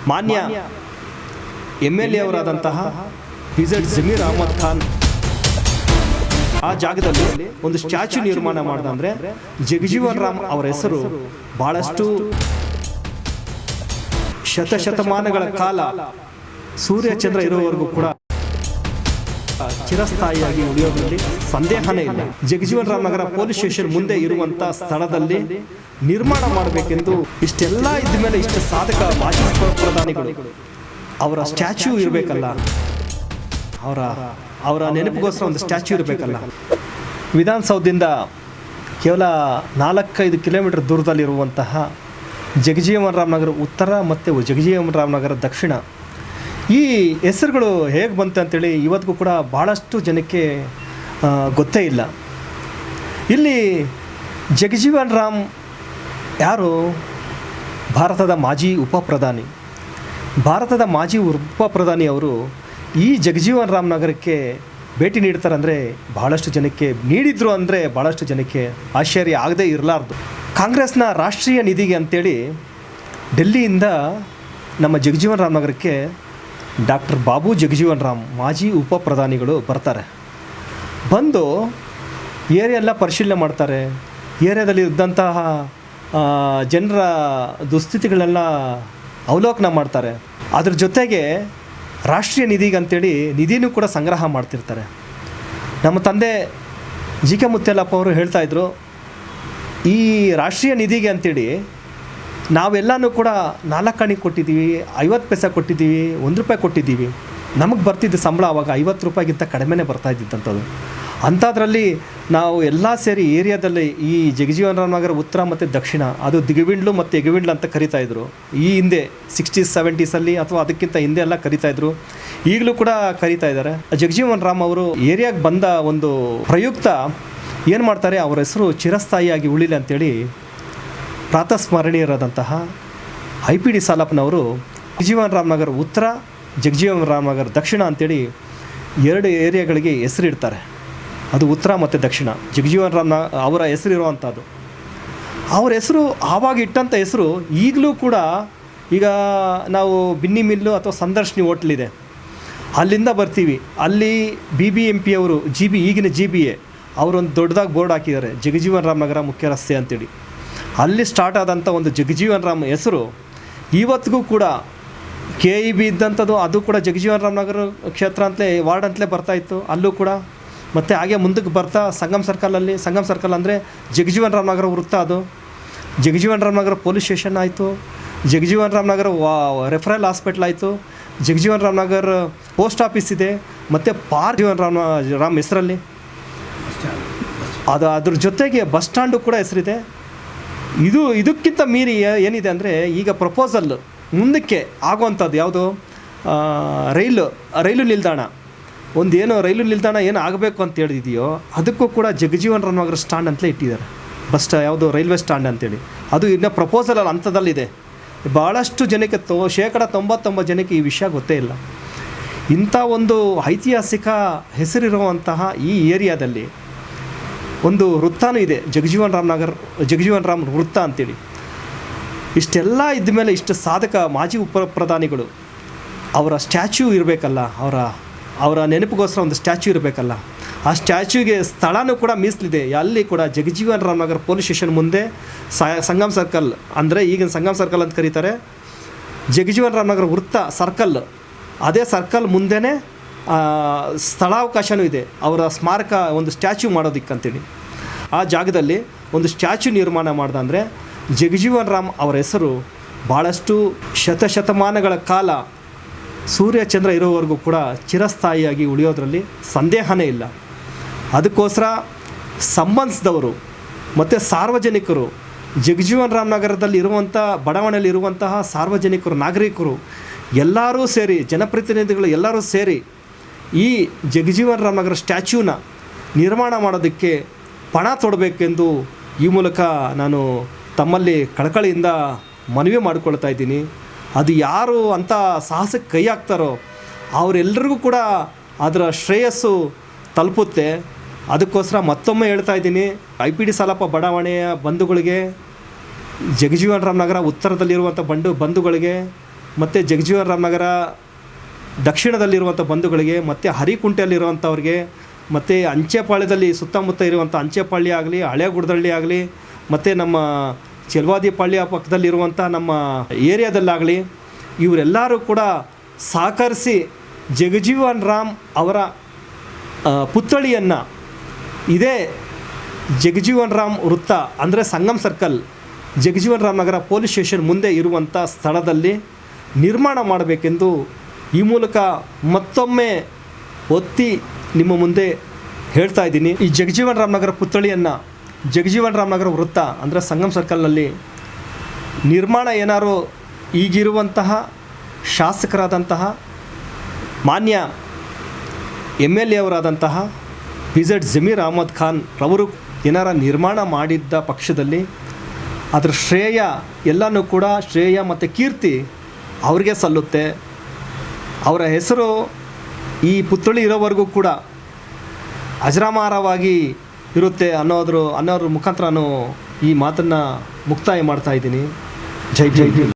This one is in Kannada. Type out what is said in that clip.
ಮಾನ್ಯ MLA ಅವರಾದಂತಹ PZ ಜಮೀರ್ ಅಹಮದ್ ಖಾನ್ ಆ ಜಾಗದಲ್ಲಿ ಒಂದು ಸ್ಟ್ಯಾಚ್ಯೂ ನಿರ್ಮಾಣ ಮಾಡ್ದ ಅಂದರೆ ಜಗಜೀವನ್ ರಾಮ್ ಅವರ ಹೆಸರು ಭಾಳಷ್ಟು ಶತಮಾನಗಳ ಕಾಲ ಸೂರ್ಯ ಚಂದ್ರ ಇರುವವರೆಗೂ ಕೂಡ ಚಿರಸ್ಥಾಯಿಯಾಗಿ ಉಳಿಯೋದ್ರಲ್ಲಿ ಸಂದೇಹನೇ ಇಲ್ಲ. ಜಗಜೀವನ್ ರಾಮ್ ನಗರ ಪೊಲೀಸ್ ಸ್ಟೇಷನ್ ಮುಂದೆ ಇರುವಂಥ ಸ್ಥಳದಲ್ಲಿ ನಿರ್ಮಾಣ ಮಾಡಬೇಕೆಂದು ಇಷ್ಟೆಲ್ಲ ಇದ್ದ ಮೇಲೆ ಇಷ್ಟು ಸಾಧಕ ಮಾಜಿ ಪ್ರಧಾನಿಗಳು ಅವರ ಸ್ಟ್ಯಾಚ್ಯೂ ಇರಬೇಕಲ್ಲ, ಅವರ ನೆನಪಿಗೋಸ್ಕರ ಒಂದು ಸ್ಟ್ಯಾಚ್ಯೂ ಇರಬೇಕಲ್ಲ. ವಿಧಾನಸೌಧದಿಂದ ಕೇವಲ 4-5 ಕಿಲೋಮೀಟರ್ ದೂರದಲ್ಲಿರುವಂತಹ ಜಗಜೀವನ್ ರಾಮ್ ನಗರ ಉತ್ತರ ಮತ್ತು ಜಗಜೀವನ್ ರಾಮ್ ನಗರ ದಕ್ಷಿಣ, ಈ ಹೆಸರುಗಳು ಹೇಗೆ ಬಂತು ಅಂತೇಳಿ ಇವತ್ತಿಗೂ ಕೂಡ ಭಾಳಷ್ಟು ಜನಕ್ಕೆ ಗೊತ್ತೇ ಇಲ್ಲ. ಇಲ್ಲಿ ಜಗಜೀವನ್ ರಾಮ್ ಯಾರು? ಭಾರತದ ಮಾಜಿ ಉಪ ಪ್ರಧಾನಿ ಅವರು ಈ ಜಗಜೀವನ್ ರಾಮ್ ನಗರಕ್ಕೆ ಭೇಟಿ ನೀಡ್ತಾರೆ ಅಂದರೆ ಭಾಳಷ್ಟು ಜನಕ್ಕೆ ನೀಡಿದ್ರು ಅಂದರೆ ಭಾಳಷ್ಟು ಜನಕ್ಕೆ ಆಶ್ಚರ್ಯ ಆಗದೇ ಇರಲಾರ್ದು. ಕಾಂಗ್ರೆಸ್ನ ರಾಷ್ಟ್ರೀಯ ನಿಧಿಗೆ ಅಂತೇಳಿ ಡೆಲ್ಲಿಯಿಂದ ನಮ್ಮ ಜಗಜೀವನ್ ರಾಮ್ ನಗರಕ್ಕೆ ಡಾಕ್ಟರ್ ಬಾಬು ಜಗಜೀವನ್ ರಾಮ್ ಮಾಜಿ ಉಪ ಪ್ರಧಾನಿಗಳು ಬರ್ತಾರೆ. ಬಂದು ಏರಿಯಾ ಎಲ್ಲ ಪರಿಶೀಲನೆ ಮಾಡ್ತಾರೆ. ಏರಿಯಾದಲ್ಲಿ ಇದ್ದಂತಹ ಜನರ ದುಸ್ಥಿತಿಗಳೆಲ್ಲ ಅವಲೋಕನ ಮಾಡ್ತಾರೆ. ಅದ್ರ ಜೊತೆಗೆ ರಾಷ್ಟ್ರೀಯ ನಿಧಿಗೆ ಅಂತೇಳಿ ನಿಧಿನೂ ಕೂಡ ಸಂಗ್ರಹ ಮಾಡ್ತಿರ್ತಾರೆ. ನಮ್ಮ ತಂದೆ ಜಿ ಕೆ ಮುತ್ತೆಲ್ಲಪ್ಪ ಅವರು ಹೇಳ್ತಾಯಿದ್ರು, ಈ ರಾಷ್ಟ್ರೀಯ ನಿಧಿಗೆ ಅಂತೇಳಿ ನಾವೆಲ್ಲನೂ ಕೂಡ 4 ಆಣೆ ಕೊಟ್ಟಿದ್ದೀವಿ, 50 ಪೈಸೆ ಕೊಟ್ಟಿದ್ದೀವಿ, 1 ರೂಪಾಯಿ ಕೊಟ್ಟಿದ್ದೀವಿ. ನಮಗೆ ಬರ್ತಿದ್ದ ಸಂಬಳ ಆವಾಗ 50 ರೂಪಾಯಿಗಿಂತ ಕಡಿಮೆನೇ ಬರ್ತಾಯಿದ್ದಂಥದ್ದು. ಅಂಥದ್ರಲ್ಲಿ ನಾವು ಎಲ್ಲ ಸೇರಿ ಏರಿಯಾದಲ್ಲಿ ಈ ಜಗಜೀವನ್ ರಾಮ್ ನಗರ ಉತ್ತರ ಮತ್ತು ದಕ್ಷಿಣ, ಅದು ದಿಗವಿಂಡ್ಲು ಮತ್ತು ಎಗವಿಂಡ್ಲು ಅಂತ ಕರಿತಾಯಿದ್ರು. ಈ ಹಿಂದೆ 60s 70s ಅಥವಾ ಅದಕ್ಕಿಂತ ಹಿಂದೆ ಎಲ್ಲ ಕರಿತಾಯಿದ್ರು, ಈಗಲೂ ಕೂಡ ಕರಿತಾ ಇದ್ದಾರೆ. ಜಗಜೀವನ್ ರಾಮ್ ಅವರು ಏರಿಯಾಗೆ ಬಂದ ಒಂದು ಪ್ರಯುಕ್ತ ಏನು ಮಾಡ್ತಾರೆ, ಅವರ ಹೆಸರು ಚಿರಸ್ಥಾಯಿಯಾಗಿ ಉಳಿಲಿ ಅಂತೇಳಿ ಪ್ರಾತಸ್ಮರಣೀಯರಾದಂತಹ IPD ಸಾಲಪ್ಪನವರು ಜಗಜೀವನ್ ರಾಮ್ ನಗರ ಉತ್ತರ, ಜಗಜೀವನ್ ರಾಮ್ ನಗರ ದಕ್ಷಿಣ ಅಂತೇಳಿ 2 ಏರಿಯಾಗಳಿಗೆ ಹೆಸರಿಡ್ತಾರೆ. ಅದು ಉತ್ತರ ಮತ್ತು ದಕ್ಷಿಣ. ಜಗಜೀವನ್ ರಾಮ್ ಅವರ ಹೆಸರಿರುವಂಥದ್ದು. ಅವರ ಹೆಸರು ಆವಾಗ ಇಟ್ಟಂಥ ಹೆಸರು ಈಗಲೂ ಕೂಡ, ಈಗ ನಾವು ಬಿನ್ನಿ ಮಿಲ್ಲು ಅಥವಾ ಸಂದರ್ಶಿನಿ ಹೋಟ್ಲಿದೆ, ಅಲ್ಲಿಂದ ಬರ್ತೀವಿ. ಅಲ್ಲಿ BBMP ಅವರು ಈಗಿನ GBA ಅವರೊಂದು ದೊಡ್ಡದಾಗಿ ಬೋರ್ಡ್ ಹಾಕಿದ್ದಾರೆ, ಜಗಜೀವನ್ ರಾಮ್ ನಗರ ಮುಖ್ಯ ರಸ್ತೆ ಅಂತೇಳಿ. ಅಲ್ಲಿ ಸ್ಟಾರ್ಟ್ ಆದಂಥ ಒಂದು ಜಗಜೀವನ್ ರಾಮ್ ಹೆಸರು ಇವತ್ತಿಗೂ ಕೂಡ KEB ಇದ್ದಂಥದ್ದು, ಅದು ಕೂಡ ಜಗಜೀವನ್ ರಾಮ್ ನಗರ ಕ್ಷೇತ್ರ ಅಂತಲೇ ವಾರ್ಡ್ ಅಂತಲೇ ಬರ್ತಾಯಿತ್ತು ಅಲ್ಲೂ ಕೂಡ. ಮತ್ತು ಹಾಗೆ ಮುಂದಕ್ಕೆ ಬರ್ತಾ ಸಂಗಮ್ ಸರ್ಕಲ್ ಅಂದರೆ ಜಗಜೀವನ್ ರಾಮ್ ನಗರ ವೃತ್ತ, ಅದು ಜಗಜೀವನ್ ರಾಮ್ ನಗರ ಪೊಲೀಸ್ ಸ್ಟೇಷನ್ ಆಯಿತು, ಜಗಜೀವನ್ ರಾಮ್ ನಗರ ರೆಫರಲ್ ಹಾಸ್ಪಿಟ್ಲ್ ಆಯಿತು, ಜಗಜೀವನ್ ರಾಮ್ ನಗರ ಪೋಸ್ಟ್ ಆಫೀಸ್ ಇದೆ, ಮತ್ತು ಪಾರ್ಕ್ ಜೀವನ್ ರಾಮ್ ಹೆಸರಲ್ಲಿ ಅದ್ರ ಜೊತೆಗೆ ಬಸ್ ಸ್ಟ್ಯಾಂಡು ಕೂಡ ಹೆಸರಿದೆ. ಇದಕ್ಕಿಂತ ಮೀರಿ ಏನಿದೆ ಅಂದರೆ, ಈಗ ಪ್ರಪೋಸಲ್ ಮುಂದಕ್ಕೆ ಆಗುವಂಥದ್ದು ಯಾವುದು, ರೈಲು ನಿಲ್ದಾಣ, ರೈಲು ನಿಲ್ದಾಣ ಏನು ಆಗಬೇಕು ಅಂತ ಹೇಳಿದೆಯೋ ಅದಕ್ಕೂ ಕೂಡ ಜಗಜೀವನ್ ರಾಮ್ ನಗರ ಸ್ಟ್ಯಾಂಡ್ ಅಂತಲೇ ಇಟ್ಟಿದ್ದಾರೆ. ಯಾವುದು ರೈಲ್ವೆ ಸ್ಟ್ಯಾಂಡ್ ಅಂತೇಳಿ, ಅದು ಇನ್ನೂ ಪ್ರಪೋಸಲ್ ಹಂತದಲ್ಲಿದೆ. ಭಾಳಷ್ಟು ಜನಕ್ಕೆ 99% ಜನಕ್ಕೆ ಈ ವಿಷಯ ಗೊತ್ತೇ ಇಲ್ಲ. ಇಂಥ ಒಂದು ಐತಿಹಾಸಿಕ ಹೆಸರಿರುವಂತಹ ಈ ಏರಿಯಾದಲ್ಲಿ ಒಂದು ವೃತ್ತನೂ ಇದೆ, ಜಗಜೀವನ್ ರಾಮ್ ವೃತ್ತ ಅಂತೇಳಿ. ಇಷ್ಟೆಲ್ಲ ಇದ್ದ ಮೇಲೆ ಇಷ್ಟು ಸಾಧಕ ಮಾಜಿ ಉಪ ಪ್ರಧಾನಿಗಳು ಅವರ ಸ್ಟ್ಯಾಚ್ಯೂ ಇರಬೇಕಲ್ಲ, ಅವರ ನೆನಪಿಗೋಸ್ಕರ ಒಂದು ಸ್ಟ್ಯಾಚ್ಯೂ ಇರಬೇಕಲ್ಲ. ಆ ಸ್ಟ್ಯಾಚ್ಯೂಗೆ ಸ್ಥಳನೂ ಕೂಡ ಮೀಸಲಿದೆ. ಅಲ್ಲಿ ಕೂಡ ಜಗಜೀವನ್ ರಾಮ್ ನಗರ ಪೊಲೀಸ್ ಸ್ಟೇಷನ್ ಮುಂದೆ ಸಂಗಮ್ ಸರ್ಕಲ್, ಅಂದರೆ ಈಗಿನ ಸಂಗಮ್ ಸರ್ಕಲ್ ಅಂತ ಕರೀತಾರೆ, ಜಗಜೀವನ್ ರಾಮ್ ನಗರ ವೃತ್ತ ಸರ್ಕಲ್, ಅದೇ ಸರ್ಕಲ್ ಮುಂದೆನೇ ಸ್ಥಳಾವಕಾಶವೂ ಇದೆ ಅವರ ಸ್ಮಾರಕ ಒಂದು ಸ್ಟ್ಯಾಚ್ಯೂ ಮಾಡೋದಕ್ಕಂತೇಳಿ. ಆ ಜಾಗದಲ್ಲಿ ಒಂದು ಸ್ಟ್ಯಾಚ್ಯೂ ನಿರ್ಮಾಣ ಮಾಡ್ದ ಅಂದರೆ ಜಗಜೀವನ್ ರಾಮ್ ಅವರ ಹೆಸರು ಭಾಳಷ್ಟು ಶತಮಾನಗಳ ಕಾಲ ಸೂರ್ಯ ಚಂದ್ರ ಇರೋವರೆಗೂ ಕೂಡ ಚಿರಸ್ಥಾಯಿಯಾಗಿ ಉಳಿಯೋದ್ರಲ್ಲಿ ಸಂದೇಹನೇ ಇಲ್ಲ. ಅದಕ್ಕೋಸ್ಕರ ಸಂಬಂಧಿಸಿದವರು ಮತ್ತು ಸಾರ್ವಜನಿಕರು, ಜಗಜೀವನ್ ರಾಮ್ ನಗರದಲ್ಲಿ ಇರುವಂಥ ಬಡಾವಣೆಯಲ್ಲಿ ಇರುವಂತಹ ಸಾರ್ವಜನಿಕರು, ನಾಗರಿಕರು ಎಲ್ಲರೂ ಸೇರಿ, ಜನಪ್ರತಿನಿಧಿಗಳು ಎಲ್ಲರೂ ಸೇರಿ ಈ ಜಗಜೀವನ್ ರಾಮ್ ನಗರ ಸ್ಟ್ಯಾಚ್ಯೂನ ನಿರ್ಮಾಣ ಮಾಡೋದಕ್ಕೆ ಪಣ ತೊಡಬೇಕೆಂದು ಈ ಮೂಲಕ ನಾನು ತಮ್ಮಲ್ಲಿ ಕಳಕಳಿಯಿಂದ ಮನವಿ ಮಾಡಿಕೊಳ್ತಾ ಇದ್ದೀನಿ. ಅದು ಯಾರು ಅಂಥ ಸಾಹಸಕ್ಕೆ ಕೈ ಹಾಕ್ತಾರೋ ಅವರೆಲ್ಲರಿಗೂ ಕೂಡ ಅದರ ಶ್ರೇಯಸ್ಸು ತಲುಪುತ್ತೆ. ಅದಕ್ಕೋಸ್ಕರ ಮತ್ತೊಮ್ಮೆ ಹೇಳ್ತಾ ಇದ್ದೀನಿ, IPD ಸಾಲಪ್ಪ ಬಡಾವಣೆಯ ಬಂಧುಗಳಿಗೆ, ಜಗಜೀವನ್ ರಾಮ್ ನಗರ ಉತ್ತರದಲ್ಲಿರುವಂಥ ಬಂಧುಗಳಿಗೆ ಮತ್ತು ಜಗಜೀವನ್ ರಾಮನಗರ ದಕ್ಷಿಣದಲ್ಲಿರುವಂಥ ಬಂಧುಗಳಿಗೆ, ಮತ್ತು ಹರಿಕುಂಟೆಯಲ್ಲಿರುವಂಥವ್ರಿಗೆ, ಮತ್ತು ಅಂಚೆಪಾಳ್ಯದಲ್ಲಿ ಸುತ್ತಮುತ್ತ ಇರುವಂಥ ಅಂಚೆಪಾಳ್ಯ ಆಗಲಿ, ಹಳೆಗುಡದಳ್ಳಿ ಆಗಲಿ, ಮತ್ತು ನಮ್ಮ ಚೆಲ್ವಾದಿ ಪಾಳ್ಯ ಪಕ್ಕದಲ್ಲಿರುವಂಥ ನಮ್ಮ ಏರಿಯಾದಲ್ಲಾಗಲಿ, ಇವರೆಲ್ಲರೂ ಕೂಡ ಸಹಕರಿಸಿ ಜಗಜೀವನ್ ರಾಮ್ ಅವರ ಪುತ್ಥಳಿಯನ್ನು ಇದೇ ಜಗಜೀವನ್ ರಾಮ್ ವೃತ್ತ ಅಂದರೆ ಸಂಗಮ್ ಸರ್ಕಲ್, ಜಗಜೀವನ್ ರಾಮ್ ನಗರ ಪೊಲೀಸ್ ಸ್ಟೇಷನ್ ಮುಂದೆ ಇರುವಂಥ ಸ್ಥಳದಲ್ಲಿ ನಿರ್ಮಾಣ ಮಾಡಬೇಕೆಂದು ಈ ಮೂಲಕ ಮತ್ತೊಮ್ಮೆ ಒತ್ತಿ ನಿಮ್ಮ ಮುಂದೆ ಹೇಳ್ತಾ ಇದ್ದೀನಿ. ಈ ಜಗಜೀವನ್ ರಾಮ್ ನಗರ ಪುತ್ಥಳಿಯನ್ನು ಜಗಜೀವನ್ ರಾಮ್ ನಗರ ವೃತ್ತ ಅಂದರೆ ಸಂಗಮ್ ಸರ್ಕಲ್ನಲ್ಲಿ ನಿರ್ಮಾಣ ಏನಾರು ಈಗಿರುವಂತಹ ಶಾಸಕರಾದಂತಹ ಮಾನ್ಯ MLA ಅವರಾದಂತಹ PZ ಜಮೀರ್ ಅಹಮದ್ ಖಾನ್ ರವರು ಏನಾರ ನಿರ್ಮಾಣ ಮಾಡಿದ್ದ ಪಕ್ಷದಲ್ಲಿ ಅದರ ಶ್ರೇಯ ಎಲ್ಲನೂ ಕೂಡ ಶ್ರೇಯ ಮತ್ತು ಕೀರ್ತಿ ಅವ್ರಿಗೆ ಸಲ್ಲುತ್ತೆ. ಅವರ ಹೆಸರು ಈ ಪುತ್ಥಳಿ ಇರೋವರೆಗೂ ಕೂಡ ಅಜರಾಮರವಾಗಿ ಇರುತ್ತೆ ಅನ್ನೋದ್ರ ಮುಖಾಂತರ ನಾನು ಈ ಮಾತನ್ನು ಮುಕ್ತಾಯ ಮಾಡ್ತಾಯಿದ್ದೀನಿ. ಜೈ ಜೈ ಜೈ.